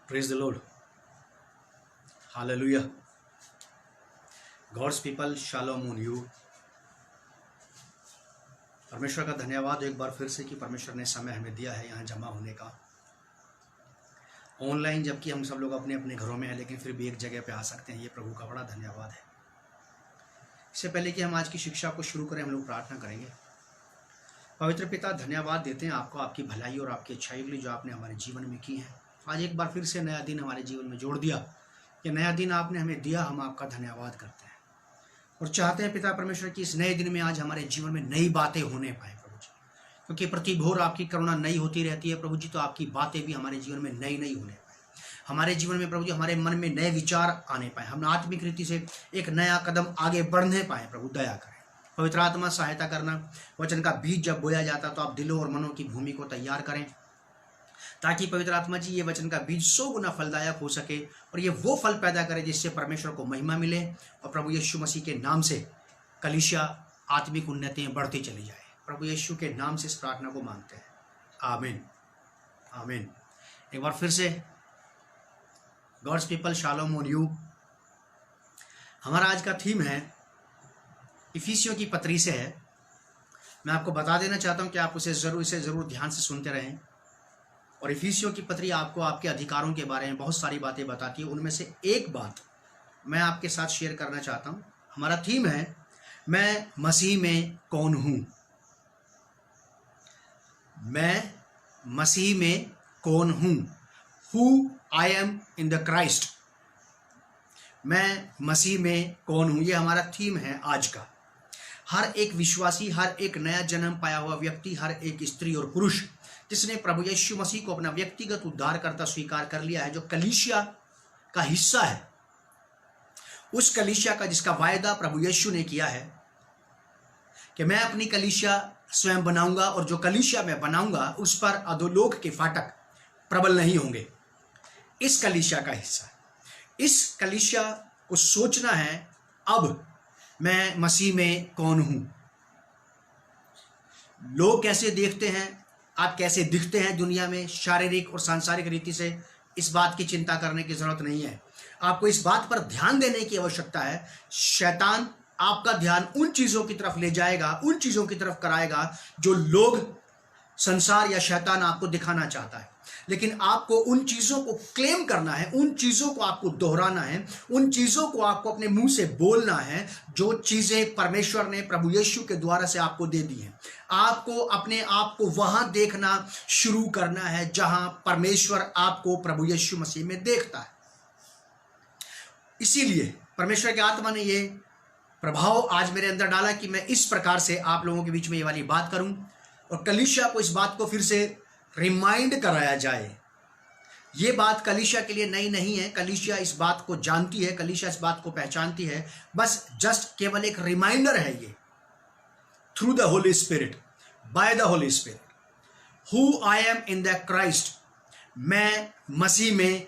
Praise the Lord. Hallelujah. God's people, shalom on you. परमेश्वर का धन्यवाद एक बार फिर से कि परमेश्वर ने समय हमें दिया है यहाँ जमा होने का ऑनलाइन, जबकि हम सब लोग अपने अपने घरों में हैं, लेकिन फिर भी एक जगह पे आ सकते हैं। ये प्रभु का बड़ा धन्यवाद है। इससे पहले कि हम आज की शिक्षा को शुरू करें, हम लोग प्रार्थना करेंगे। पवित्र पिता, धन्यवाद देते हैं आपको आपकी भलाई और आपकी अच्छाई के लिए जो आपने हमारे जीवन में की है। आज एक बार फिर से नया दिन हमारे जीवन में जोड़ दिया। ये नया दिन आपने हमें दिया, हम आपका धन्यवाद करते हैं और चाहते हैं पिता परमेश्वर की इस नए दिन में आज हमारे जीवन में नई बातें होने पाए प्रभु जी, क्योंकि प्रतिभोर आपकी करुणा नई होती रहती है प्रभु जी। तो आपकी बातें भी हमारे जीवन में नई नई होने पाए, हमारे जीवन में प्रभु जी हमारे मन में नए विचार आने पाए, हम आत्मिक रीति से एक नया कदम आगे बढ़ने पाए। प्रभु दया करें, पवित्र आत्मा सहायता करना। वचन का बीज जब बोया जाता तो आप दिलों और मनों की भूमि को तैयार करें, ताकि पवित्र आत्मा जी ये वचन का बीज 100 गुना फलदायक हो सके और ये वो फल पैदा करे जिससे परमेश्वर को महिमा मिले और प्रभु यीशु मसीह के नाम से कलीसिया आत्मिक उन्नतियां बढ़ती चली जाए। प्रभु यीशु के नाम से इस प्रार्थना को मांगते हैं, आमीन आमीन। एक बार फिर से God's people, shalom on you. हमारा आज का थीम है इफिसियों की पत्री से है। मैं आपको बता देना चाहता हूं कि आप इसे जरूर ध्यान से सुनते रहें। और इफिसियों की पत्री आपको आपके अधिकारों के बारे में बहुत सारी बातें बताती है। उनमें से एक बात मैं आपके साथ शेयर करना चाहता हूं। हमारा थीम है मैं मसीह में कौन हूं। मैं मसीह में कौन हूं, who I am in the Christ. मैं मसीह में कौन हूं, ये हमारा थीम है आज का। हर एक विश्वासी, हर एक नया जन्म पाया हुआ व्यक्ति, हर एक स्त्री और पुरुष जिसने प्रभु यीशु मसीह को अपना व्यक्तिगत उद्धारकर्ता स्वीकार कर लिया है, जो कलीसिया का हिस्सा है, उस कलीसिया का जिसका वायदा प्रभु यीशु ने किया है कि मैं अपनी कलीसिया स्वयं बनाऊंगा और जो कलीसिया मैं बनाऊंगा उस पर अधोलोक के फाटक प्रबल नहीं होंगे। इस कलीसिया का हिस्सा, इस कलीसिया को सोचना है अब मैं मसीह में कौन हूं। लोग कैसे देखते हैं, आप कैसे दिखते हैं दुनिया में, शारीरिक और सांसारिक रीति से, इस बात की चिंता करने की जरूरत नहीं है। आपको इस बात पर ध्यान देने की आवश्यकता है। शैतान आपका ध्यान उन चीजों की तरफ ले जाएगा, उन चीजों की तरफ कराएगा जो लोग, संसार या शैतान आपको दिखाना चाहता है। लेकिन आपको उन चीजों को क्लेम करना है, उन चीजों को आपको दोहराना है, उन चीजों को आपको अपने मुंह से बोलना है जो चीजें परमेश्वर ने प्रभु यीशु के द्वारा से आपको दे दी हैं। आपको अपने आप को वहां देखना शुरू करना है जहां परमेश्वर आपको प्रभु यीशु मसीह में देखता है। इसीलिए परमेश्वर के आत्मा ने ये प्रभाव आज मेरे अंदर डाला कि मैं इस प्रकार से आप लोगों के बीच में ये वाली बात करूं और कलीसिया को इस बात को फिर से रिमाइंड कराया जाए। ये बात कलीसिया के लिए नई नहीं है, कलीसिया इस बात को जानती है, कलीसिया इस बात को पहचानती है। बस जस्ट केवल एक रिमाइंडर है ये, through the Holi spirit, by the Holi spirit, who I am in the Christ. मैं मसीह में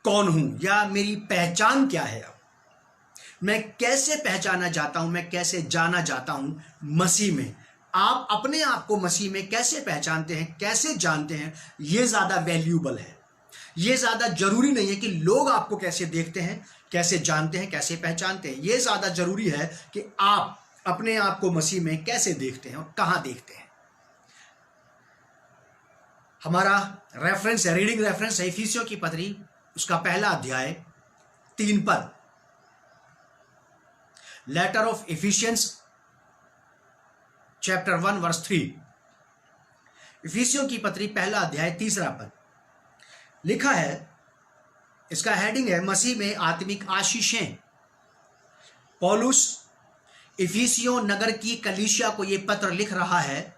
कौन हूं या मेरी पहचान क्या है, अब मैं कैसे पहचाना जाता हूं, मैं कैसे जाना जाता हूं मसीह में। आप अपने आप को मसीह में कैसे पहचानते हैं, कैसे जानते हैं, यह ज्यादा वैल्यूएबल है। यह ज्यादा जरूरी नहीं है कि लोग आपको कैसे देखते हैं, कैसे जानते हैं, कैसे पहचानते हैं। यह ज्यादा जरूरी है कि आप अपने आप को मसीह में कैसे देखते हैं और कहां देखते हैं। हमारा रेफरेंस है, रीडिंग रेफरेंस है इफिसियों की पत्री, उसका पहला अध्याय 3 पद। Letter of Ephesians chapter 1 verse 3। इफिसियों की पत्री पहला अध्याय 3 पद लिखा है। इसका हेडिंग है मसीह में आत्मिक आशीषें। पौलुस इफिसियों नगर की कलीसिया को यह पत्र लिख रहा है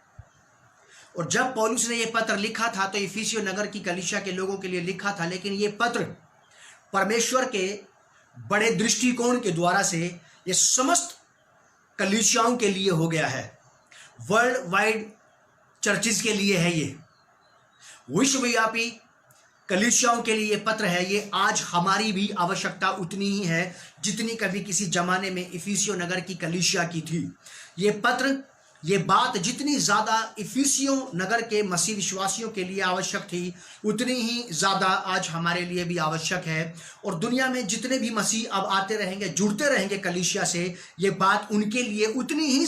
और जब पौलुस ने यह पत्र लिखा था तो इफिसियों नगर की कलीसिया के लोगों के लिए लिखा था, लेकिन यह पत्र परमेश्वर के बड़े दृष्टिकोण के द्वारा से यह समस्त कलीसियाओं के लिए हो गया है। वर्ल्ड वाइड चर्चिज के लिए है, ये विश्वव्यापी कलीसियाओं के लिए ये पत्र है। ये आज हमारी भी आवश्यकता उतनी ही है जितनी कभी किसी जमाने में इफिसियों नगर की कलीसिया की थी। ये पत्र ये बात जितनी ज़्यादा इफिसियों नगर के मसीह विश्वासियों के लिए आवश्यक थी, उतनी ही ज़्यादा आज हमारे लिए भी आवश्यक है। और दुनिया में जितने भी मसीह अब आते रहेंगे, जुड़ते रहेंगे कलीसिया से, ये बात उनके लिए उतनी ही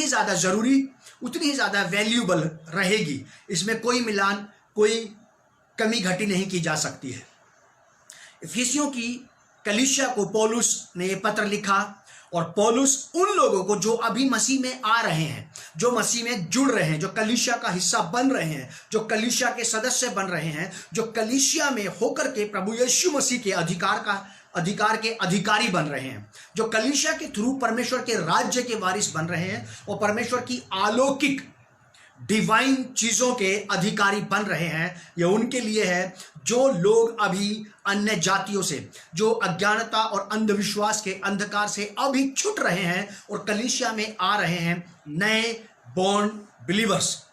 ज़्यादा ज़रूरी, उतनी ही ज़्यादा वैल्यूबल रहेगी। इसमें कोई मिलान, कोई कमी घटी नहीं की जा सकती है। इफिसियों की कलीसिया को पौलुस ने ये पत्र लिखा, और पौलुस उन लोगों को जो अभी मसीह में आ रहे हैं, जो मसीह में जुड़ रहे हैं, जो कलीसिया का हिस्सा बन रहे हैं, जो कलीसिया के सदस्य बन रहे हैं, जो कलीसिया में होकर के प्रभु यीशु मसीह के अधिकार के अधिकारी बन रहे हैं, जो कलीसिया के थ्रू परमेश्वर के राज्य के वारिस बन रहे हैं और परमेश्वर की अलौकिक डिवाइन चीजों के अधिकारी बन रहे हैं। यह उनके लिए है जो लोग अभी अन्य जातियों से, जो अज्ञानता और अंधविश्वास के अंधकार से अभी छूट रहे हैं और कलीसिया में आ रहे हैं, नए बॉर्न बिलीवर्स,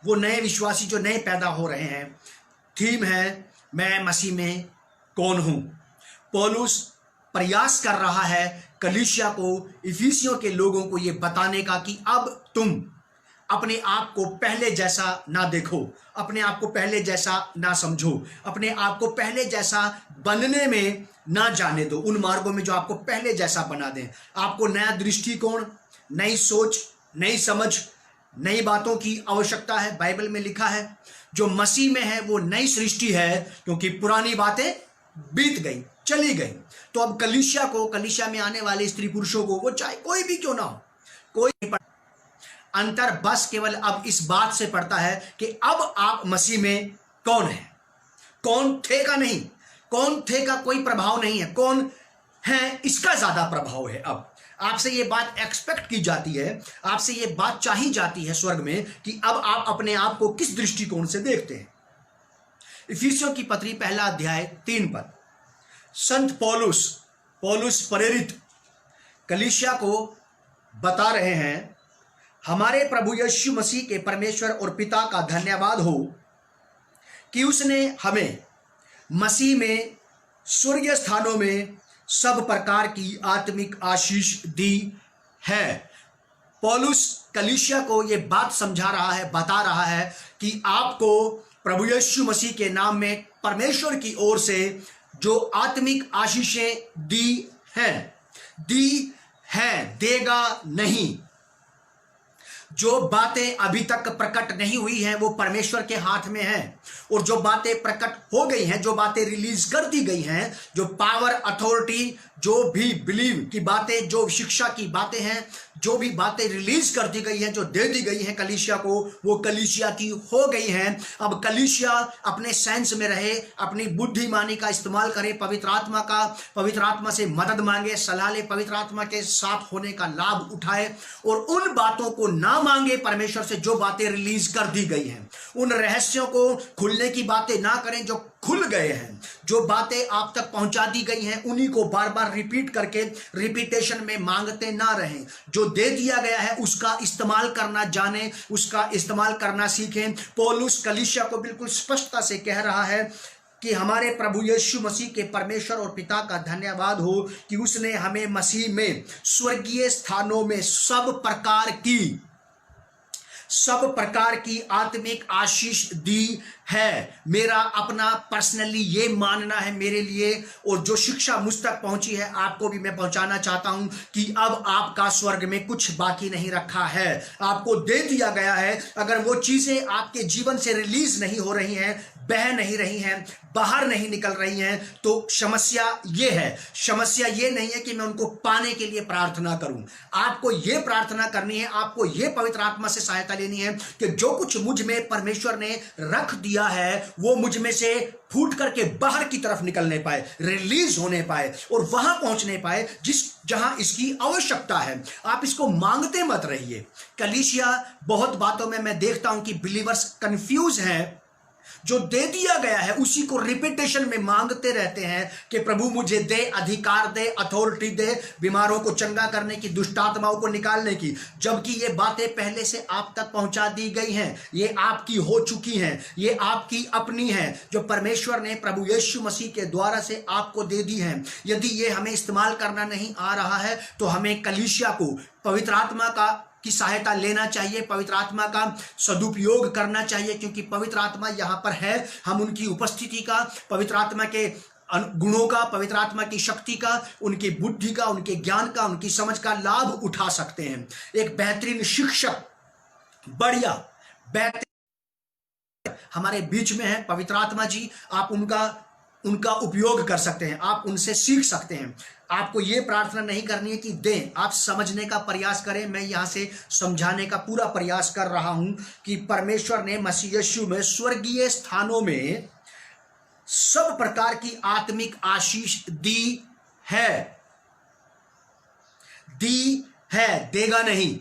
वो नए विश्वासी जो नए पैदा हो रहे हैं। थीम है मैं मसीह में कौन हूं। पौलुस प्रयास कर रहा है कलीसिया को, इफिसियों के लोगों को यह बताने का कि अब तुम अपने आप को पहले जैसा ना देखो, अपने आप को पहले जैसा ना समझो, अपने आप को पहले जैसा बनने में ना जाने दो, उन मार्गों में जो आपको पहले जैसा बना दें। आपको नया दृष्टिकोण, नई सोच, नई समझ, नई बातों की आवश्यकता है। बाइबल में लिखा है जो मसीह में है वो नई सृष्टि है, क्योंकि पुरानी बातें बीत गई, चली गई। तो अब कलीसिया में आने वाले स्त्री पुरुषों को, वो चाहे कोई भी क्यों ना हो, कोई अंतर बस केवल अब इस बात से पड़ता है कि अब आप मसीह में कौन है। कौन थे का नहीं, कौन थे का कोई प्रभाव नहीं है, कौन है इसका ज्यादा प्रभाव है। अब आपसे ये बात एक्सपेक्ट की जाती है, आपसे ये बात चाही जाती है स्वर्ग में कि अब आप अपने आप को किस दृष्टिकोण से देखते हैं। इफिसियों की पत्री 1 अध्याय 3 पद, संत पौलुस प्रेरित कलीसिया को बता रहे हैं, हमारे प्रभु यीशु मसीह के परमेश्वर और पिता का धन्यवाद हो कि उसने हमें मसीह में स्वर्गीय स्थानों में सब प्रकार की आत्मिक आशीष दी है। पौलुस कलीसिया को यह बात समझा रहा है, बता रहा है कि आपको प्रभु यीशु मसीह के नाम में परमेश्वर की ओर से जो आत्मिक आशीषें दी हैं, देगा नहीं। जो बातें अभी तक प्रकट नहीं हुई हैं वो परमेश्वर के हाथ में है, और जो बातें प्रकट हो गई हैं, जो बातें रिलीज कर दी गई हैं, जो पावर, अथॉरिटी, जो भी बिलीव की बातें, जो शिक्षा की बातें हैं, जो भी बातें रिलीज कर दी गई हैं, जो दे दी गई हैं कलीसिया को, वो कलीसिया की हो गई हैं। अब कलीसिया अपने सेंस में रहे, अपनी बुद्धिमानी का इस्तेमाल करे, पवित्र आत्मा से मदद मांगे, सलाह ले, पवित्र आत्मा के साथ होने का लाभ उठाए, और उन बातों को ना मांगे परमेश्वर से जो बातें रिलीज कर दी गई हैं। उन रहस्यों को खुलने की बातें ना करें जो खुल गए हैं। जो बातें आप तक पहुंचा दी गई हैं उन्हीं को बार बार रिपीट करके रिपीटेशन में मांगते ना रहें। जो दे दिया गया है उसका इस्तेमाल करना जाने, उसका इस्तेमाल करना सीखें। पौलुस कलीसिया को बिल्कुल स्पष्टता से कह रहा है कि हमारे प्रभु यीशु मसीह के परमेश्वर और पिता का धन्यवाद हो कि उसने हमें मसीह में स्वर्गीय स्थानों में सब प्रकार की आत्मिक आशीष दी है। मेरा अपना पर्सनली ये मानना है मेरे लिए, और जो शिक्षा मुझ तक पहुंची है आपको भी मैं पहुंचाना चाहता हूं कि अब आपका स्वर्ग में कुछ बाकी नहीं रखा है, आपको दे दिया गया है। अगर वो चीजें आपके जीवन से रिलीज नहीं हो रही हैं, बह नहीं रही हैं, बाहर नहीं निकल रही हैं, तो समस्या ये नहीं है कि मैं उनको पाने के लिए प्रार्थना करूं। आपको ये प्रार्थना करनी है, आपको ये पवित्र आत्मा से सहायता लेनी है कि जो कुछ मुझ में परमेश्वर ने रख दिया है वो मुझ में से फूट करके बाहर की तरफ निकलने पाए, रिलीज होने पाए और वहां पहुंचने पाए जहां इसकी आवश्यकता है। आप इसको मांगते मत रहिए। कलीसिया बहुत बातों में मैं देखता हूं कि बिलीवर्स कंफ्यूज हैं जो दे दिया गया है उसी को रिपीटेशन में मांगते रहते हैं कि प्रभु मुझे दे, अधिकार दे, अथॉरिटी दे, बीमारों को चंगा करने की, दुष्ट आत्माओं को निकालने की, जबकि ये बातें पहले से आप तक पहुंचा दी गई हैं, ये आपकी हो चुकी हैं, ये आपकी अपनी हैं, जो परमेश्वर ने प्रभु यीशु मसीह के द्वारा से आपको दे दी हैं। यदि ये हमें इस्तेमाल करना नहीं आ रहा है तो हमें कलीसिया को पवित्र आत्मा की सहायता लेना चाहिए, पवित्र आत्मा का सदुपयोग करना चाहिए, क्योंकि पवित्र आत्मा यहाँ पर है। हम उनकी उपस्थिति का, पवित्र आत्मा के गुणों का, पवित्र आत्मा की शक्ति का, उनकी बुद्धि का, उनके ज्ञान का, उनकी समझ का लाभ उठा सकते हैं। एक बेहतरीन शिक्षक, बढ़िया बेहतरीन हमारे बीच में है, पवित्र आत्मा जी। आप उनका उपयोग कर सकते हैं, आप उनसे सीख सकते हैं। आपको ये प्रार्थना नहीं करनी है कि दें, आप समझने का प्रयास करें। मैं यहाँ से समझाने का पूरा प्रयास कर रहा हूं कि परमेश्वर ने मसीह यीशु में स्वर्गीय स्थानों में सब प्रकार की आत्मिक आशीष दी है, देगा नहीं,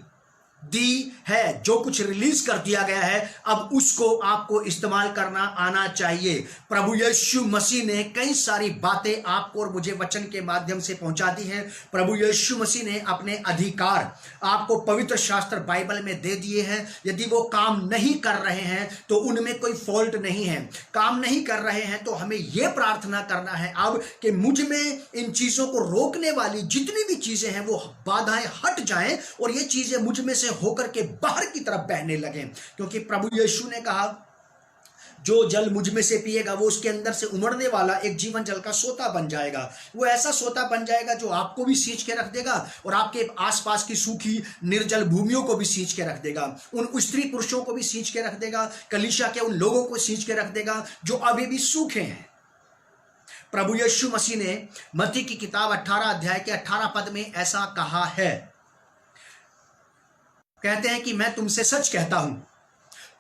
दी है। जो कुछ रिलीज कर दिया गया है अब उसको आपको इस्तेमाल करना आना चाहिए। प्रभु यीशु मसीह ने कई सारी बातें आपको और मुझे वचन के माध्यम से पहुंचा दी हैं। प्रभु यीशु मसीह ने अपने अधिकार आपको पवित्र शास्त्र बाइबल में दे दिए हैं। यदि वो काम नहीं कर रहे हैं तो उनमें कोई फॉल्ट नहीं है। काम नहीं कर रहे हैं तो हमें यह प्रार्थना करना है अब कि मुझ में इन चीजों को रोकने वाली जितनी भी चीजें हैं वो बाधाएं हट जाएं और ये चीजें मुझ में से होकर के बाहर की तरफ बहने लगे। क्योंकि प्रभु यीशु ने कहा जो जल मुझ में से पिएगा वो उसके अंदर से उमड़ने वाला एक जीवन जल का सोता बन जाएगा। वो ऐसा सोता बन जाएगा जो आपको भी सींच के रख देगा और आपके आसपास की सूखी निर्जल भूमियों को भी सींच के रख देगा, उन स्त्री पुरुषों को भी सींच के रख देगा, कलीसिया के उन लोगों को सींच के रख देगा जो अभी भी सूखे हैं। प्रभु यीशु मसीह ने मत्ती की किताब 18 अध्याय के 18 पद में ऐसा कहा है, कहते हैं कि मैं तुमसे सच कहता हूं,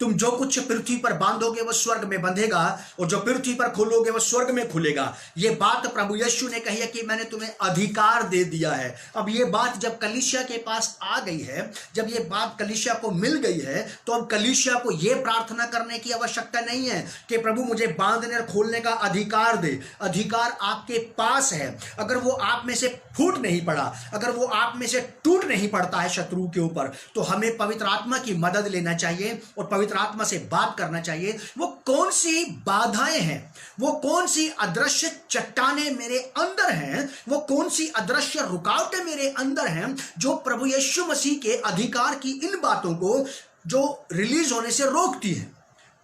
तुम जो कुछ पृथ्वी पर बांधोगे वो स्वर्ग में बंधेगा और जो पृथ्वी पर खोलोगे वो स्वर्ग में खुलेगा। ये बात प्रभु यीशु ने कही है कि मैंने तुम्हें अधिकार दे दिया है। अब ये बात जब कलीसिया के पास आ गई है, जब ये बात कलीसिया को मिल गई है, तो अब कलीसिया को ये प्रार्थना करने की आवश्यकता नहीं है कि प्रभु मुझे बांधने और खोलने का अधिकार दे। अधिकार आपके पास है। अगर वो आप में से फूट नहीं पड़ा, अगर वो आप में से टूट नहीं पड़ता है शत्रु के ऊपर, तो हमें पवित्र आत्मा की मदद लेना चाहिए और पवित्र आत्मा से बात करना चाहिए। वो कौन सी बाधाएं हैं, वो कौन सी अदृश्य चट्टानें मेरे अंदर हैं, वो कौन सी अदृश्य रुकावटें मेरे अंदर हैं जो प्रभु यीशु मसीह के अधिकार की इन बातों को जो रिलीज होने से रोकती है।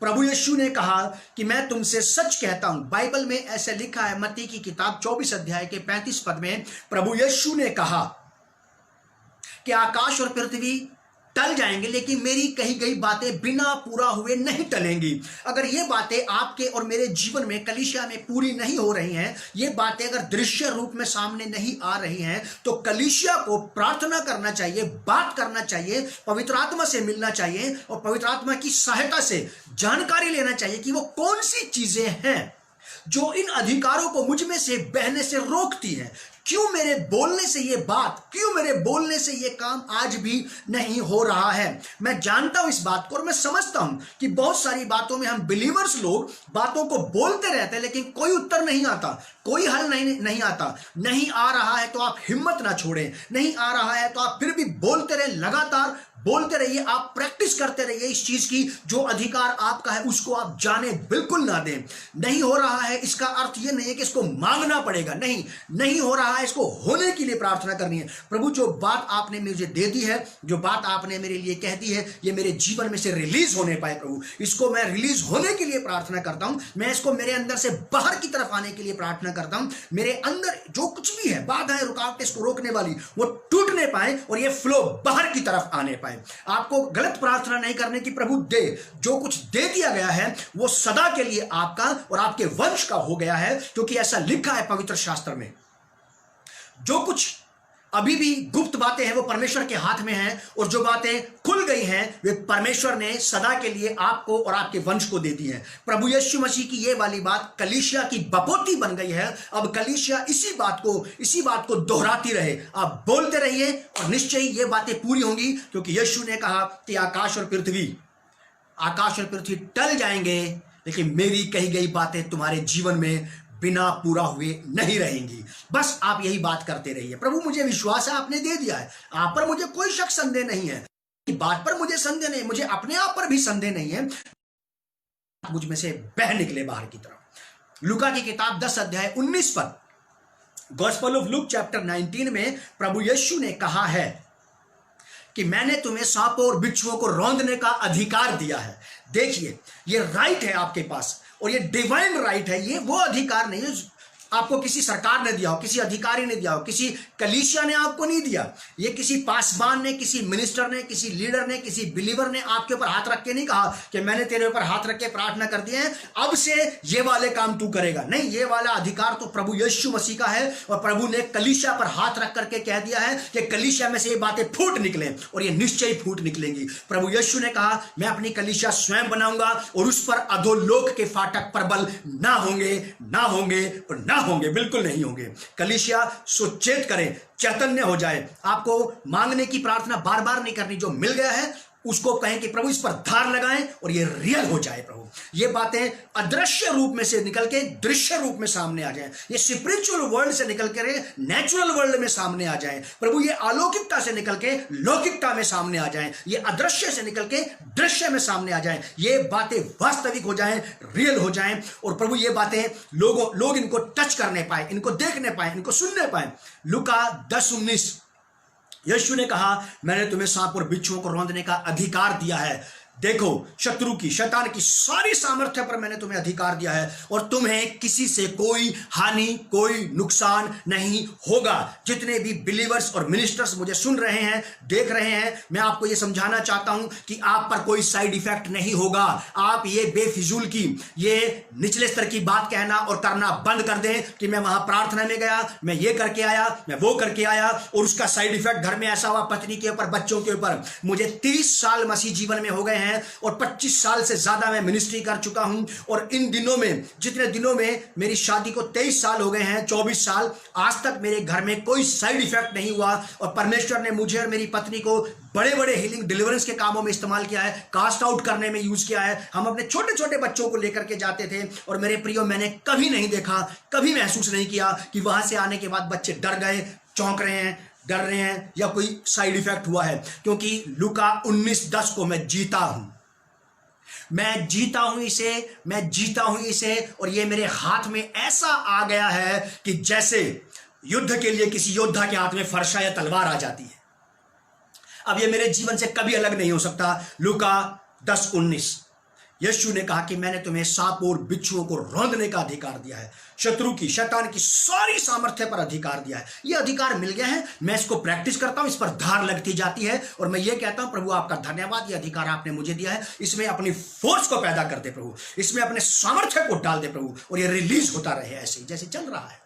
प्रभु यीशु ने कहा कि मैं तुमसे सच कहता हूं। बाइबल में ऐसे लिखा है, मत्ती की किताब 24 अध्याय के 35 पद में प्रभु यीशु ने कहा कि आकाश और पृथ्वी टल जाएंगे लेकिन मेरी कही गई बातें बिना पूरा हुए नहीं टलेंगी। अगर ये बातें आपके और मेरे जीवन में कलीसिया में पूरी नहीं हो रही हैं, ये बातें अगर दृश्य रूप में सामने नहीं आ रही हैं, तो कलीसिया को प्रार्थना करना चाहिए, बात करना चाहिए, पवित्र आत्मा से मिलना चाहिए और पवित्र आत्मा की सहायता से जानकारी लेना चाहिए कि वो कौन सी चीजें हैं जो इन अधिकारों को मुझ में से बहने से रोकती है। क्यों मेरे बोलने से ये बात, क्यों मेरे बोलने से ये काम आज भी नहीं हो रहा है। मैं जानता हूं इस बात को और मैं समझता हूं कि बहुत सारी बातों में हम बिलीवर्स लोग बातों को बोलते रहते हैं लेकिन कोई उत्तर नहीं आता, कोई हल नहीं आता। नहीं आ रहा है तो आप हिम्मत ना छोड़ें, नहीं आ रहा है तो आप फिर भी बोलते रहे, लगातार बोलते रहिए, आप प्रैक्टिस करते रहिए इस चीज की। जो अधिकार आपका है उसको आप जाने बिल्कुल ना दें। नहीं हो रहा है इसका अर्थ यह नहीं है कि इसको मांगना पड़ेगा, नहीं हो रहा है, इसको होने के लिए प्रार्थना करनी है। प्रभु जो बात आपने मुझे दे दी है, जो बात आपने मेरे लिए कह दी है, ये मेरे जीवन में से रिलीज होने पाए प्रभु, इसको मैं रिलीज होने के लिए प्रार्थना करता हूं। मैं इसको मेरे अंदर से बाहर की तरफ आने के लिए प्रार्थना करता हूं। मेरे अंदर जो कुछ भी है, बाधाएं, रुकावटें इसको रोकने वाली, वो टूटने पाए और ये फ्लो बाहर की तरफ आने पाए। आपको गलत प्रार्थना नहीं करने की, प्रभु दे, जो कुछ दे दिया गया है वो सदा के लिए आपका और आपके वंश का हो गया है, क्योंकि ऐसा लिखा है पवित्र शास्त्र में। जो कुछ अभी भी गुप्त बातें हैं वो परमेश्वर के हाथ में हैं और जो बातें खुल गई हैं वे परमेश्वर ने सदा के लिए आपको और आपके वंश को दे दी हैं। प्रभु यीशु मसीह की ये वाली बात कलीसिया की बपोती बन गई है। अब कलीसिया इसी बात को दोहराती रहे, आप बोलते रहिए और निश्चय ही ये बातें पूरी होंगी, क्योंकि यीशु ने कहा कि आकाश और पृथ्वी टल जाएंगे लेकिन मेरी कही गई बातें तुम्हारे जीवन में बिना पूरा हुए नहीं रहेंगी। बस आप यही बात करते रहिए। प्रभु मुझे विश्वास है आपने दे दिया है, आप पर मुझे कोई शक संदेह नहीं है, बात पर मुझे संदेह नहीं, मुझे अपने आप पर भी संदेह नहीं है। मुझ में से बह निकले बाहर की तरफ। लूका की किताब 10 अध्याय 19 पर, गॉस्पेल ऑफ लूक चैप्टर 19 में प्रभु यीशु ने कहा है कि मैंने तुम्हें सांपों और बिच्छुओं को रौंदने का अधिकार दिया है। देखिए ये राइट है आपके पास, और ये डिवाइन राइट है। ये वो अधिकार नहीं है आपको किसी सरकार ने दिया हो, किसी अधिकारी ने दिया हो, किसी कलीसिया ने आपको नहीं दिया। ये किसी पासवान ने, किसी मिनिस्टर ने, किसी लीडर ने, किसी बिलीवर ने आपके ऊपर हाथ रख के नहीं कहा कि मैंने तेरे ऊपर हाथ रख के प्रार्थना कर दिए हैं, अब से ये वाले काम तू करेगा। नहीं, ये वाला अधिकार तो प्रभु यीशु मसीह का है, और प्रभु ने कलीसिया पर हाथ रख करके कह दिया है कि कलीसिया में से ये बातें फूट निकले, और ये निश्चय फूट निकलेंगी। प्रभु यीशु ने कहा मैं अपनी कलीसिया स्वयं बनाऊंगा, और उस पर अधोलोक के फाटक प्रबल ना होंगे, ना होंगे और ना होंगे, बिल्कुल नहीं होंगे। कलीसिया सुचेत करें, चैतन्य हो जाए। आपको मांगने की प्रार्थना बार बार नहीं करनी, जो मिल गया है उसको कहें कि प्रभु इस पर धार लगाएं और ये रियल हो जाए। प्रभु ये बातें अदृश्य रूप में से निकल के दृश्य रूप में सामने आ जाएं, ये स्पिरिचुअल वर्ल्ड से निकल कर नेचुरल वर्ल्ड में सामने आ जाएं। प्रभु ये अलौकिकता से निकल के लौकिकता में सामने आ जाएं, ये अदृश्य से निकल के दृश्य में सामने आ जाएं, ये बातें वास्तविक हो जाएं, रियल हो जाएं। और प्रभु ये बातें लोग इनको टच करने पाए, इनको देखने पाए, इनको सुनने पाए। लूका 10:19 यीशु ने कहा मैंने तुम्हें सांप और बिच्छुओं को रौंदने का अधिकार दिया है। देखो शत्रु की, शैतान की सारी सामर्थ्य पर मैंने तुम्हें अधिकार दिया है, और तुम्हें किसी से कोई हानि, कोई नुकसान नहीं होगा। जितने भी बिलीवर्स और मिनिस्टर्स मुझे सुन रहे हैं, देख रहे हैं, मैं आपको ये समझाना चाहता हूं कि आप पर कोई साइड इफेक्ट नहीं होगा। आप ये बेफिजूल की, ये निचले स्तर की बात कहना और करना बंद कर दें कि मैं वहां प्रार्थना में गया, मैं ये करके आया, मैं वो करके आया, और उसका साइड इफेक्ट घर में ऐसा हुआ, पत्नी के ऊपर, बच्चों के ऊपर। मुझे 30 साल मसीह जीवन में हो गए हैं, और 25 साल से ज्यादा मैं मिनिस्ट्री कर चुका हूं, और इन दिनों में, जितने दिनों में मेरी शादी को 23 साल हो गए हैं, 24 साल, आज तक मेरे घर में कोई साइड इफेक्ट नहीं हुआ। और परमेश्वर ने मुझे और मेरी पत्नी को बड़े बड़े हीलिंग डिलीवरेंस के कामों में इस्तेमाल किया है, कास्ट आउट करने में यूज किया है। हम अपने छोटे छोटे बच्चों को लेकर के जाते थे, और मेरे प्रियो मैंने कभी नहीं देखा, कभी महसूस नहीं किया कि वहां से आने के बाद बच्चे डर गए, चौंक रहे हैं, डर रहे हैं, या कोई साइड इफेक्ट हुआ है। क्योंकि लूका 19:10 को मैं जीता हूं, मैं जीता हूं इसे, मैं जीता हूं इसे, और ये मेरे हाथ में ऐसा आ गया है कि जैसे युद्ध के लिए किसी योद्धा के हाथ में फरसा या तलवार आ जाती है। अब ये मेरे जीवन से कभी अलग नहीं हो सकता। लूका 10:19 यीशु ने कहा कि मैंने तुम्हें सांप और बिच्छुओं को रौंदने का अधिकार दिया है, शत्रु की, शैतान की सारी सामर्थ्य पर अधिकार दिया है। यह अधिकार मिल गया है, मैं इसको प्रैक्टिस करता हूं, इस पर धार लगती जाती है, और मैं ये कहता हूं प्रभु आपका धन्यवाद, ये अधिकार आपने मुझे दिया है। इसमें अपनी फोर्स को पैदा कर दे प्रभु, इसमें अपने सामर्थ्य को डाल दे प्रभु, और ये रिलीज होता रहे ऐसे जैसे चल रहा है।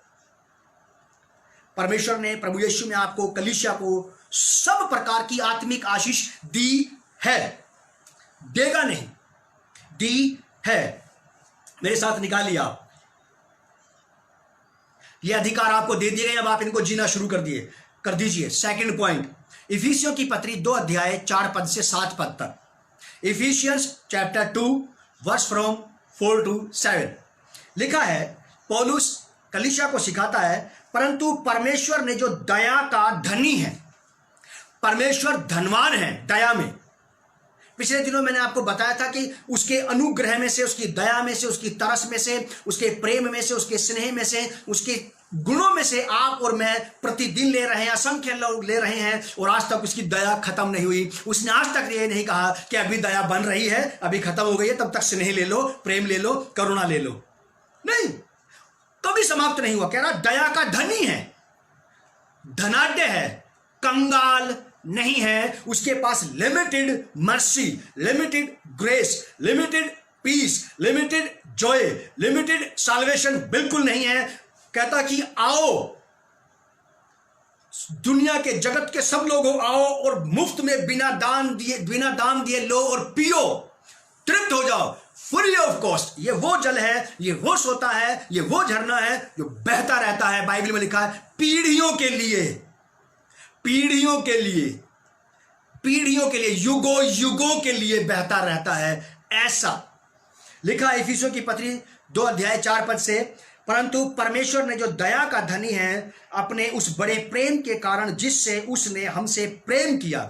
परमेश्वर ने प्रभु यीशु में आपको, कलीसिया को सब प्रकार की आत्मिक आशीष दी है, देगा नहीं, दी है। मेरे साथ निकालिए आप, ये अधिकार आपको दे दिए गए, अब आप इनको जीना शुरू कर दीजिए। सेकंड पॉइंट, इफिसियों की पत्री 2 अध्याय 4 पद से 7 पद तक। Ephesians chapter 2 verse from 4 to 7 लिखा है, पौलुस कलीसिया को सिखाता है, परंतु परमेश्वर ने जो दया का धनी है, परमेश्वर धनवान है दया में। पिछले दिनों मैंने आपको बताया था कि उसके अनुग्रह में से, उसकी दया में से, उसकी तरस में से, उसके प्रेम में से, उसके स्नेह में से, उसके गुणों में से आप और मैं प्रतिदिन ले रहे हैं, असंख्य लोग ले रहे हैं, और आज तक उसकी दया खत्म नहीं हुई। उसने आज तक ये नहीं कहा कि अभी दया बन रही है, अभी खत्म हो गई है, तब तक स्नेह ले लो, प्रेम ले लो, करुणा ले लो। नहीं, कभी समाप्त नहीं हुआ। कह रहा दया का धनी है, धनाढ्य है, कंगाल नहीं है। उसके पास limited mercy, limited grace, limited peace, limited joy, limited salvation बिल्कुल नहीं है। कहता कि आओ, दुनिया के जगत के सब लोग आओ और मुफ्त में बिना दाम दिए लो और पियो, तृप्त हो जाओ, फ्री ऑफ कॉस्ट। ये वो जल है, ये वो सोता है, ये वो झरना है जो बहता रहता है। बाइबल में लिखा है पीढ़ियों के लिए, पीढ़ियों के लिए, पीढ़ियों के लिए, युगों युगों के लिए बहता रहता है। ऐसा लिखा इफिसियों की पत्री 2 अध्याय 4 पद से, परंतु परमेश्वर ने जो दया का धनी है अपने उस बड़े प्रेम के कारण जिससे उसने हमसे प्रेम किया,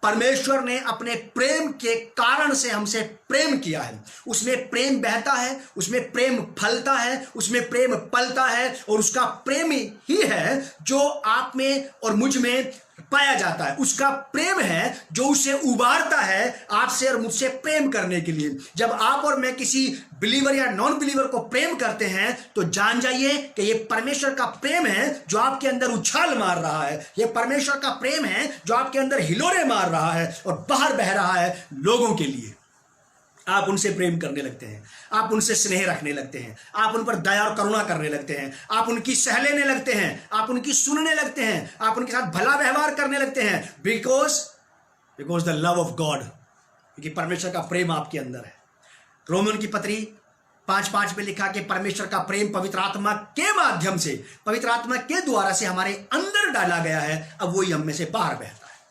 परमेश्वर ने अपने प्रेम के कारण से हमसे प्रेम किया है। उसमें प्रेम बहता है, उसमें प्रेम फलता है, उसमें प्रेम पलता है, और उसका प्रेम ही है जो आप में और मुझ में पाया जाता है। उसका प्रेम है जो उसे उबारता है आपसे और मुझसे प्रेम करने के लिए। जब आप और मैं किसी बिलीवर या नॉन बिलीवर को प्रेम करते हैं तो जान जाइए कि ये परमेश्वर का प्रेम है जो आपके अंदर उछाल मार रहा है। ये परमेश्वर का प्रेम है जो आपके अंदर हिलोरे मार रहा है और बाहर बह रहा है लोगों के लिए। आप उनसे प्रेम करने लगते हैं, आप उनसे स्नेह रखने लगते हैं, आप उन पर दया और करुणा करने लगते हैं, आप उनकी सह लेने लगते हैं, आप उनकी सुनने लगते हैं, आप उनके साथ भला व्यवहार करने लगते हैं, because the love of God, क्योंकि परमेश्वर का प्रेम आपके अंदर है। रोमन की पत्री 5:5 में लिखा कि परमेश्वर का प्रेम पवित्र आत्मा के माध्यम से, पवित्र आत्मा के द्वारा से हमारे अंदर डाला गया है। अब वही हम में से बाहर बहता है,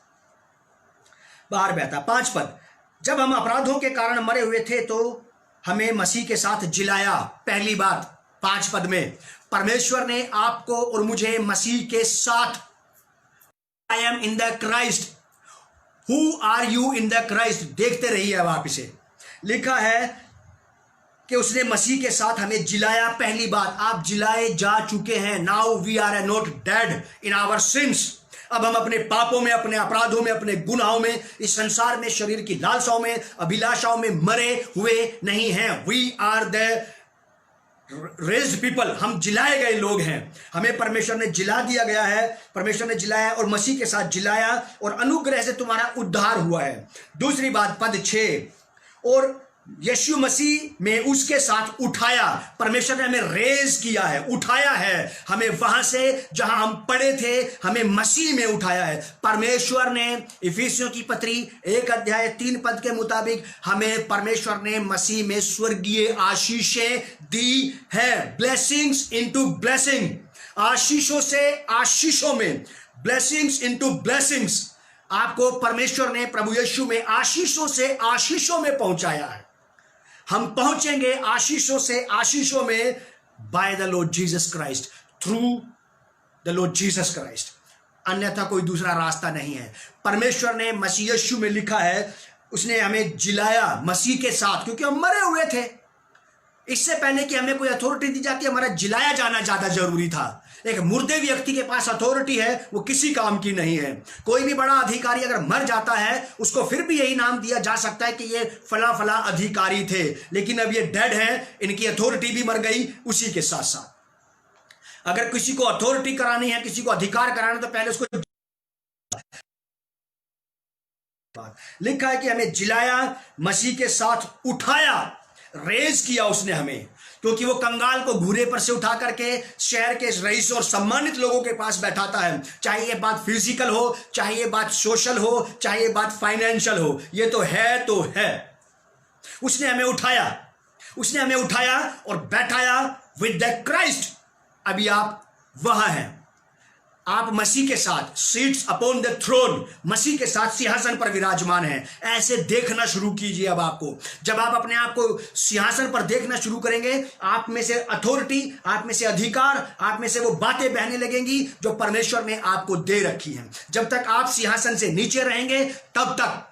बाहर बहता। 5 पद, जब हम अपराधों के कारण मरे हुए थे तो हमें मसीह के साथ जिलाया। पहली बात 5 पद में, परमेश्वर ने आपको और मुझे मसीह के साथ, I am in the Christ, who are you in the Christ, देखते रहिए। अब आप इसे लिखा है कि उसने मसीह के साथ हमें जिलाया। पहली बात, आप जिलाए जा चुके हैं। Now we are not dead in our sins. अब हम अपने पापों में, अपने अपराधों में, अपने गुनाहों में, इस संसार में, शरीर की लालसाओं में, अभिलाषाओं में मरे हुए नहीं हैं। We are the raised people, हम जिलाए गए लोग हैं। हमें परमेश्वर ने जिला दिया गया है, परमेश्वर ने जिलाया और मसीह के साथ जिलाया, और अनुग्रह से तुम्हारा उद्धार हुआ है। दूसरी बात पद 6, और यीशु मसीह में उसके साथ उठाया। परमेश्वर ने हमें रेज किया है, उठाया है। हमें वहां से जहां हम पड़े थे हमें मसीह में उठाया है। परमेश्वर ने इफिसियों की पत्री 1:3 के मुताबिक हमें परमेश्वर ने मसीह में स्वर्गीय आशीषें दी है। ब्लेसिंग्स इनटू ब्लेसिंग, आशीषों से आशीषों में, ब्लेसिंग्स इनटू ब्लेसिंग्स। आपको परमेश्वर ने प्रभु यीशु में आशीषों से आशीषों में पहुंचाया है। हम पहुंचेंगे आशीषों से आशीषों में by the Lord Jesus Christ, through the Lord Jesus Christ. अन्यथा कोई दूसरा रास्ता नहीं है। परमेश्वर ने मसीह यीशु में लिखा है, उसने हमें जिलाया मसीह के साथ, क्योंकि हम मरे हुए थे। इससे पहले कि हमें कोई अथॉरिटी दी जाती, हमारा जिलाया जाना ज्यादा जरूरी था। एक मुर्दे व्यक्ति के पास अथॉरिटी है, वो किसी काम की नहीं है। कोई भी बड़ा अधिकारी अगर मर जाता है उसको फिर भी यही नाम दिया जा सकता है कि ये फला फला अधिकारी थे, लेकिन अब ये डेड है, इनकी अथॉरिटी भी मर गई उसी के साथ साथ। अगर किसी को अथॉरिटी करानी है, किसी को अधिकार कराना, तो पहले उसको लिखा है कि हमें जिलाया, मसीह के साथ उठाया, रेज किया उसने हमें, क्योंकि वो कंगाल को घूरे पर से उठा करके शहर के रईस और सम्मानित लोगों के पास बैठाता है। चाहे ये बात फिजिकल हो, चाहे ये बात सोशल हो, चाहे ये बात फाइनेंशियल हो, ये तो है। उसने हमें उठाया, उसने हमें उठाया और बैठाया विद द क्राइस्ट। अभी आप वहां हैं, आप मसीह के साथ, सीट्स अपॉन द थ्रोन, मसीह के साथ सिंहासन पर विराजमान है। ऐसे देखना शुरू कीजिए। अब आपको, जब आप अपने आप को सिंहासन पर देखना शुरू करेंगे, आप में से अथॉरिटी, आप में से अधिकार, आप में से वो बातें बहने लगेंगी जो परमेश्वर ने आपको दे रखी हैं। जब तक आप सिंहासन से नीचे रहेंगे तब तक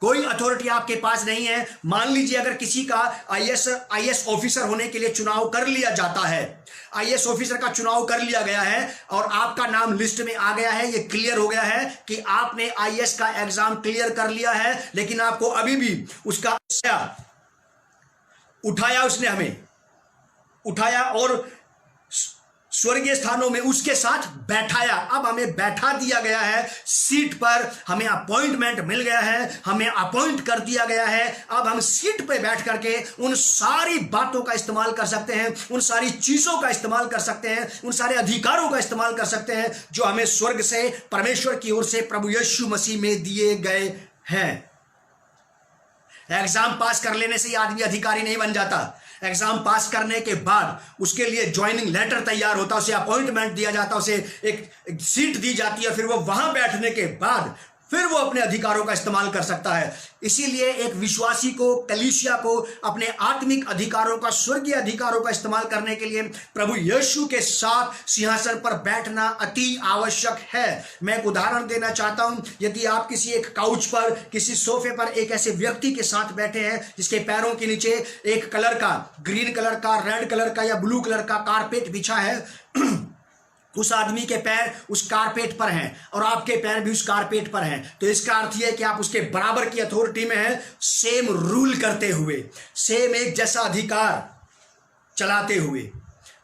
कोई अथॉरिटी आपके पास नहीं है। मान लीजिए अगर किसी का आईएएस ऑफिसर होने के लिए चुनाव कर लिया जाता है, आईएएस ऑफिसर का चुनाव कर लिया गया है और आपका नाम लिस्ट में आ गया है, ये क्लियर हो गया है कि आपने आईएएस का एग्जाम क्लियर कर लिया है, लेकिन आपको अभी भी उसका उठाया, उसने हमें उठाया और स्वर्गीय स्थानों में उसके साथ बैठाया। अब हमें बैठा दिया गया है सीट पर, हमें अपॉइंटमेंट मिल गया है, हमें अपॉइंट कर दिया गया है। अब हम सीट पे बैठ करके उन सारी बातों का इस्तेमाल कर सकते हैं, उन सारी चीजों का इस्तेमाल कर सकते हैं, उन सारे अधिकारों का इस्तेमाल कर सकते हैं जो हमें स्वर्ग से, परमेश्वर की ओर से प्रभु यीशु मसीह में दिए गए हैं। एग्जाम पास कर लेने से आदमी अधिकारी नहीं बन जाता। एग्जाम पास करने के बाद उसके लिए ज्वाइनिंग लेटर तैयार होता, उसे अपॉइंटमेंट दिया जाता, उसे एक सीट दी जाती है, फिर वो वहां बैठने के बाद फिर वो अपने अधिकारों का इस्तेमाल कर सकता है। इसीलिए एक विश्वासी को, कलीसिया को अपने आत्मिक अधिकारों का, स्वर्गीय अधिकारों का इस्तेमाल करने के लिए प्रभु यीशु के साथ सिंहासन पर बैठना अति आवश्यक है। मैं एक उदाहरण देना चाहता हूं। यदि आप किसी एक काउच पर, किसी सोफे पर एक ऐसे व्यक्ति के साथ बैठे हैं जिसके पैरों के नीचे एक कलर का, ग्रीन कलर का, रेड कलर का या ब्लू कलर का कारपेट बिछा है, उस आदमी के पैर उस कारपेट पर हैं और आपके पैर भी उस कारपेट पर हैं, तो इसका अर्थ यह है कि आप उसके बराबर की अथॉरिटी में हैं, सेम रूल करते हुए, सेम एक जैसा अधिकार चलाते हुए।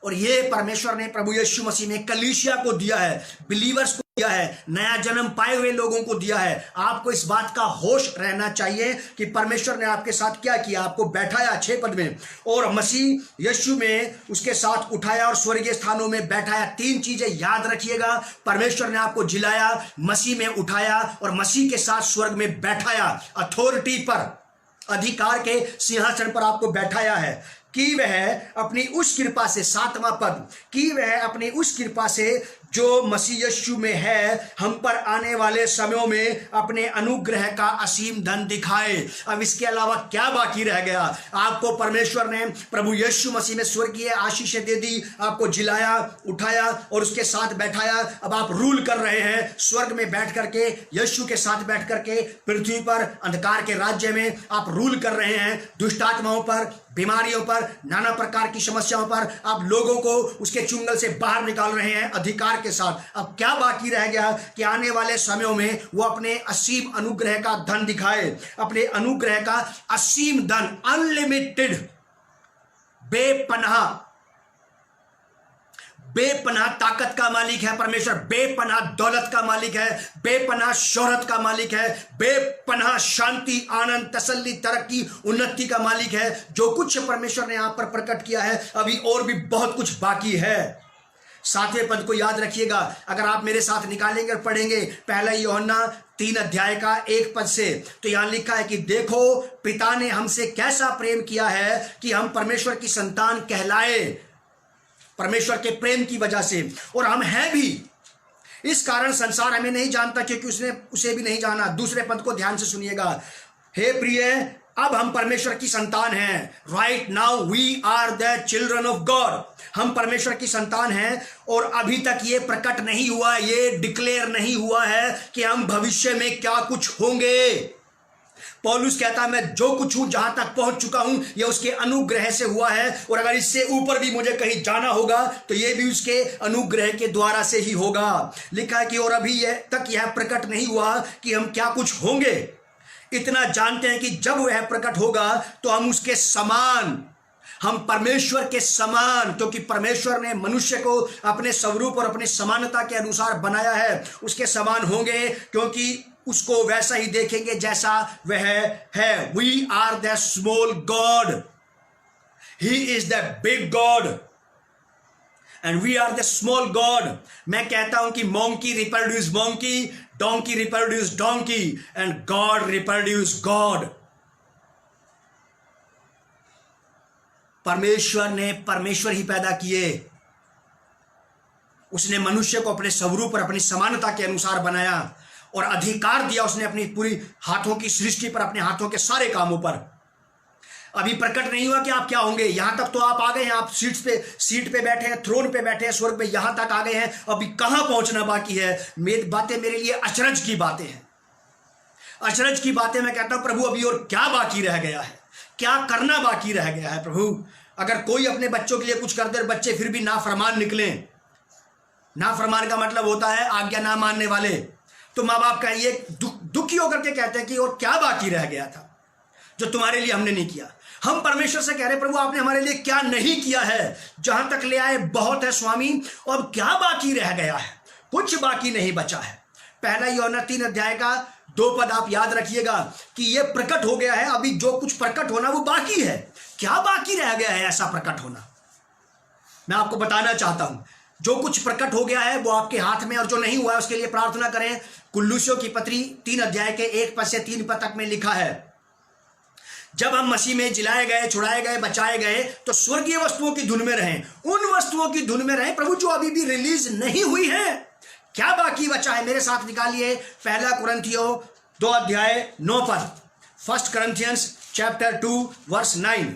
और ये परमेश्वर ने प्रभु यीशु मसीह में कलीसिया को दिया है, बिलीवर्स को दिया है, नया जन्म पाए हुए लोगों को दिया है। आपको इस बात का होश रहना चाहिए कि परमेश्वर ने आपके साथ क्या किया। आपको बैठाया अच्छे पद में और मसीह यीशु में उसके साथ उठाया और स्वर्गीय स्थानों में बैठाया। 3 चीजें याद रखिएगा। परमेश्वर ने आपको जिलाया, मसीह में उठाया और मसीह के साथ स्वर्ग में बैठाया। अथॉरिटी पर, अधिकार के सिंहासन पर आपको बैठाया है कि वह अपनी उस कृपा से, 7वां पद, कि वह अपनी उस कृपा से जो मसीह यीशु में है, हम पर आने वाले समयों में अपने अनुग्रह का असीम धन दिखाए। अब इसके अलावा क्या बाकी रह गया। आपको परमेश्वर ने प्रभु यीशु मसीह में स्वर्गीय आशीषें दे दी, आपको जिलाया, उठाया और उसके साथ बैठाया। अब आप रूल कर रहे हैं स्वर्ग में बैठ करके, यीशु के साथ बैठ करके पृथ्वी पर अंधकार के राज्य में आप रूल कर रहे हैं। दुष्ट आत्माओं पर, बीमारियों पर, नाना प्रकार की समस्याओं पर आप लोगों को उसके चुंगल से बाहर निकाल रहे हैं अधिकार के साथ। अब क्या बाकी रह गया कि आने वाले समयों में वो अपने असीम अनुग्रह का धन दिखाए। अपने अनुग्रह का असीम धन, अनलिमिटेड, बेपनाह ताकत का मालिक है परमेश्वर, बेपनाह दौलत का मालिक है, बेपनाह शोहरत का मालिक है, बेपनाह शांति, आनंद, तसल्ली, तरक्की, उन्नति का मालिक है। जो कुछ परमेश्वर ने आप पर प्रकट किया है, अभी और भी बहुत कुछ बाकी है। 7वें पद को याद रखिएगा। अगर आप मेरे साथ निकालेंगे और पढ़ेंगे 1 यूहन्ना 3 अध्याय का 1 पद से, तो यहां लिखा है कि देखो पिता ने हमसे कैसा प्रेम किया है कि हम परमेश्वर की संतान कहलाए, परमेश्वर के प्रेम की वजह से, और हम हैं भी। इस कारण संसार हमें नहीं जानता क्योंकि उसने उसे भी नहीं जाना। दूसरे पद को ध्यान से सुनिएगा। हे प्रिय, अब हम परमेश्वर की संतान हैं। Right now we are the children of God. हम परमेश्वर की संतान हैं और अभी तक ये प्रकट नहीं हुआ, ये डिक्लेयर नहीं हुआ है कि हम भविष्य में क्या कुछ होंगे। पौलुस कहता है मैं जो कुछ हूं, जहां तक पहुंच चुका हूं, यह उसके अनुग्रह से हुआ है, और अगर इससे ऊपर भी मुझे कहीं जाना होगा तो यह भी उसके अनुग्रह के द्वारा से ही होगा। लिखा है कि और अभी तक यह प्रकट नहीं हुआ कि हम क्या कुछ होंगे। इतना जानते हैं कि जब वह प्रकट होगा तो हम उसके समान, हम परमेश्वर के समान, क्योंकि परमेश्वर ने मनुष्य को अपने स्वरूप और अपनी समानता के अनुसार बनाया है, उसके समान होंगे, क्योंकि उसको वैसा ही देखेंगे जैसा वह है। We are the small God, he is the big God and we are the small God. मैं कहता हूं कि monkey reproduce monkey, donkey reproduce donkey and God reproduce God. परमेश्वर ने परमेश्वर ही पैदा किए। उसने मनुष्य को अपने स्वरूप और अपनी समानता के अनुसार बनाया और अधिकार दिया उसने अपनी पूरी हाथों की सृष्टि पर, अपने हाथों के सारे कामों पर। अभी प्रकट नहीं हुआ कि आप क्या होंगे। यहां तक तो आप आ गए हैं, आप सीट पे बैठे हैं, थ्रोन पे बैठे हैं, स्वर्ग में यहां तक आ गए हैं। अभी कहां पहुंचना बाकी है। मेरी बातें मेरे लिए अचरज की बातें हैं, अचरज की बातें। मैं कहता हूं प्रभु अभी और क्या बाकी रह गया है, क्या करना बाकी रह गया है। प्रभु अगर कोई अपने बच्चों के लिए कुछ कर दे और बच्चे फिर भी नाफरमान निकले, नाफरमान का मतलब होता है आज्ञा ना मानने वाले, तो माँ बाप का ये दुखी होकर के कहते हैं कि और क्या बाकी रह गया था जो तुम्हारे लिए हमने नहीं किया। हम परमेश्वर से कह रहे प्रभु आपने हमारे लिए क्या नहीं किया है। जहां तक ले आए बहुत है स्वामी, और क्या बाकी रह गया है। कुछ बाकी नहीं बचा है। 1 यूहन्ना 3 अध्याय का 2 पद आप याद रखिएगा कि ये प्रकट हो गया है। अभी जो कुछ प्रकट होना वो बाकी है। क्या बाकी रह गया है ऐसा प्रकट होना। मैं आपको बताना चाहता हूं जो कुछ प्रकट हो गया है वो आपके हाथ में, और जो नहीं हुआ है उसके लिए प्रार्थना करें। कुल्लुसियों की पत्री 3 अध्याय के 1 पद से 3 पद तक में लिखा है, जब हम मसीह में जिलाए गए, छुड़ाए गए, बचाए गए, तो स्वर्गीय वस्तुओं की धुन में रहें, उन वस्तुओं की धुन में रहें प्रभु जो अभी भी रिलीज नहीं हुई है। क्या बाकी बचा है? मेरे साथ निकालिए पहला कुरिन्थियों 2 अध्याय 9 पद, 1 Corinthians chapter 2 verse 9।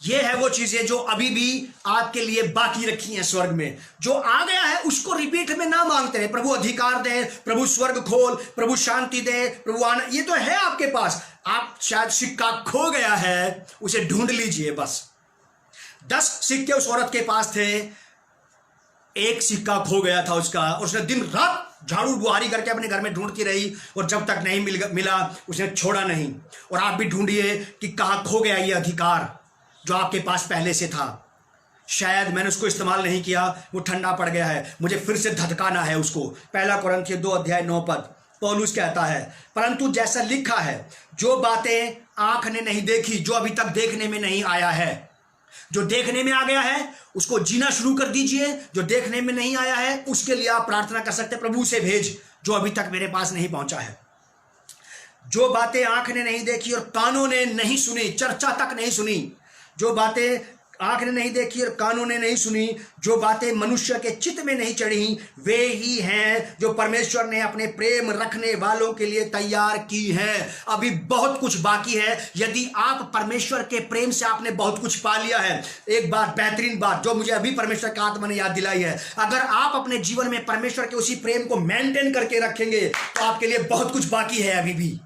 ये है वो चीजें जो अभी भी आपके लिए बाकी रखी हैं स्वर्ग में। जो आ गया है उसको रिपीट में ना मांगते हैं, प्रभु अधिकार दे, प्रभु स्वर्ग खोल, प्रभु शांति दे, प्रभु आनंद, ये तो है आपके पास। आप शायद सिक्का खो गया है, उसे ढूंढ लीजिए बस। 10 सिक्के उस औरत के पास थे, एक सिक्का खो गया था उसका, और उसने दिन रात झाड़ू बुहारी करके अपने घर में ढूंढती रही, और जब तक नहीं मिला उसने छोड़ा नहीं। और आप भी ढूंढिए कि कहाँ खो गया ये अधिकार जो आपके पास पहले से था। शायद मैंने उसको इस्तेमाल नहीं किया, वो ठंडा पड़ गया है, मुझे फिर से धधकाना है उसको। पहला कुरिन्थियों 2 अध्याय 9 पद, पौलुस कहता है, परंतु जैसा लिखा है, जो बातें आंख ने नहीं देखी, जो अभी तक देखने में नहीं आया है। जो देखने में आ गया है उसको जीना शुरू कर दीजिए, जो देखने में नहीं आया है उसके लिए आप प्रार्थना कर सकते हैं, प्रभु से भेज जो अभी तक मेरे पास नहीं पहुंचा है। जो बातें आंख ने नहीं देखी और कानों ने नहीं सुनी, चर्चा तक नहीं सुनी, जो बातें आंख ने नहीं देखी और कानों ने नहीं सुनी, जो बातें मनुष्य के चित्त में नहीं चढ़ी, वे ही हैं जो परमेश्वर ने अपने प्रेम रखने वालों के लिए तैयार की हैं। अभी बहुत कुछ बाकी है। यदि आप परमेश्वर के प्रेम से आपने बहुत कुछ पा लिया है, एक बात, बेहतरीन बात जो मुझे अभी परमेश्वर का आत्मा ने याद दिलाई है, अगर आप अपने जीवन में परमेश्वर के उसी प्रेम को मेंटेन करके रखेंगे तो आपके लिए बहुत कुछ बाकी है। अभी भी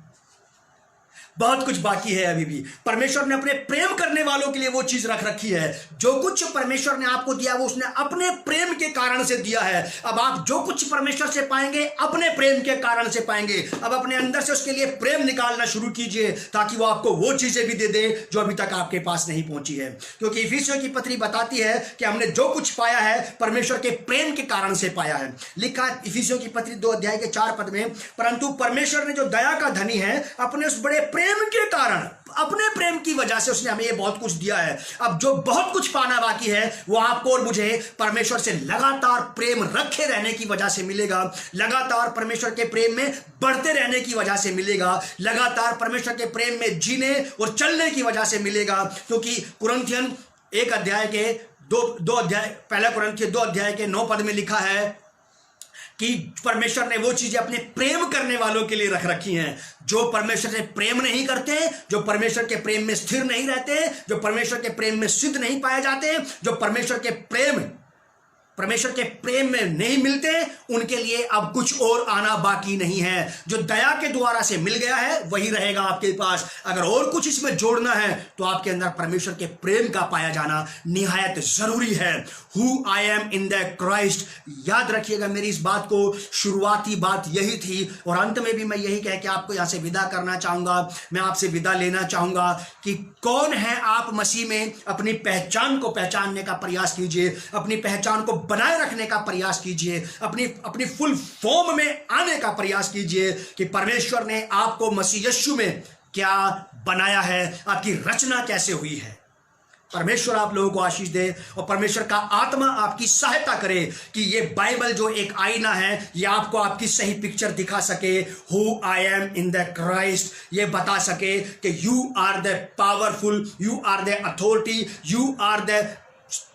बहुत कुछ बाकी है। अभी भी परमेश्वर ने अपने प्रेम करने वालों के लिए वो चीज रख रखी है। जो कुछ परमेश्वर ने आपको दिया वो उसने अपने प्रेम के कारण से दिया है। अब आप जो कुछ परमेश्वर से पाएंगे अपने प्रेम के कारण से पाएंगे। अब अपने अंदर से उसके लिए प्रेम निकालना शुरू कीजिए ताकि वो आपको वो चीजें भी दे दे जो अभी तक आपके पास नहीं पहुंची है। क्योंकि इफिसियों की पत्री बताती है कि हमने जो कुछ पाया है परमेश्वर के प्रेम के कारण से पाया है। लिखा इफिसियों की पत्री 2 अध्याय के 4 पद में, परंतु परमेश्वर ने जो दया का धनी है अपने उस बड़े प्रेम के कारण, अपने प्रेम की वजह से उसने हमें ये बहुत कुछ दिया है। अब जो बहुत कुछ पाना बाकी है वो आपको और मुझे परमेश्वर से लगातार प्रेम रखे रहने की वजह से मिलेगा, लगातार परमेश्वर के प्रेम में बढ़ते रहने की वजह से मिलेगा, लगातार परमेश्वर के प्रेम में जीने और चलने की वजह से मिलेगा। क्योंकि कुरिन्थियन 1 अध्याय के 2 अध्याय, पहला कुरिन्थियन 2 अध्याय के 9 पद में लिखा है कि परमेश्वर ने वो चीजें अपने प्रेम करने वालों के लिए रख रखी हैं। जो परमेश्वर से प्रेम नहीं करते, जो परमेश्वर के प्रेम में स्थिर नहीं रहते, जो परमेश्वर के प्रेम में सिद्ध नहीं पाए जाते, जो परमेश्वर के प्रेम में नहीं मिलते, उनके लिए अब कुछ और आना बाकी नहीं है। जो दया के द्वारा से मिल गया है वही रहेगा आपके पास। अगर और कुछ इसमें जोड़ना है तो आपके अंदर परमेश्वर के प्रेम का पाया जाना निहायत जरूरी है। Who I am in the Christ. याद रखिएगा मेरी इस बात को, शुरुआती बात यही थी और अंत में भी मैं यही कह के आपको यहां से विदा करना चाहूंगा। मैं आपसे विदा लेना चाहूंगा कि कौन है आप मसीह में। अपनी पहचान को पहचानने का प्रयास कीजिए, अपनी पहचान को बनाए रखने का प्रयास कीजिए, अपनी फुल फॉर्म में आने का प्रयास कीजिए कि परमेश्वर ने आपको मसीह यीशु में क्या बनाया है, आपकी रचना कैसे हुई है। परमेश्वर आप लोगों को आशीष दे और परमेश्वर का आत्मा आपकी सहायता करे कि ये बाइबल जो एक आईना है ये आपको आपकी सही पिक्चर दिखा सके। Who I am in the Christ, ये बता सके कि you are the powerful, you are the authority, you are the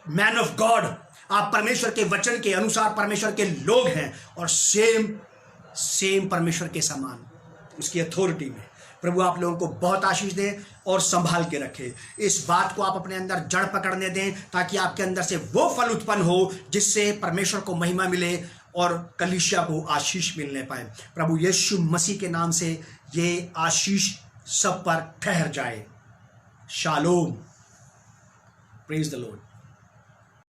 man of God. आप परमेश्वर के वचन के अनुसार परमेश्वर के लोग हैं और सेम परमेश्वर के समान उसकी अथॉरिटी में। प्रभु आप लोगों को बहुत आशीष दे और संभाल के रखे। इस बात को आप अपने अंदर जड़ पकड़ने दें ताकि आपके अंदर से वो फल उत्पन्न हो जिससे परमेश्वर को महिमा मिले और कलीसिया को आशीष मिलने पाए। प्रभु यीशु मसीह के नाम से ये आशीष सब पर ठहर जाए। शालोम। Praise the Lord.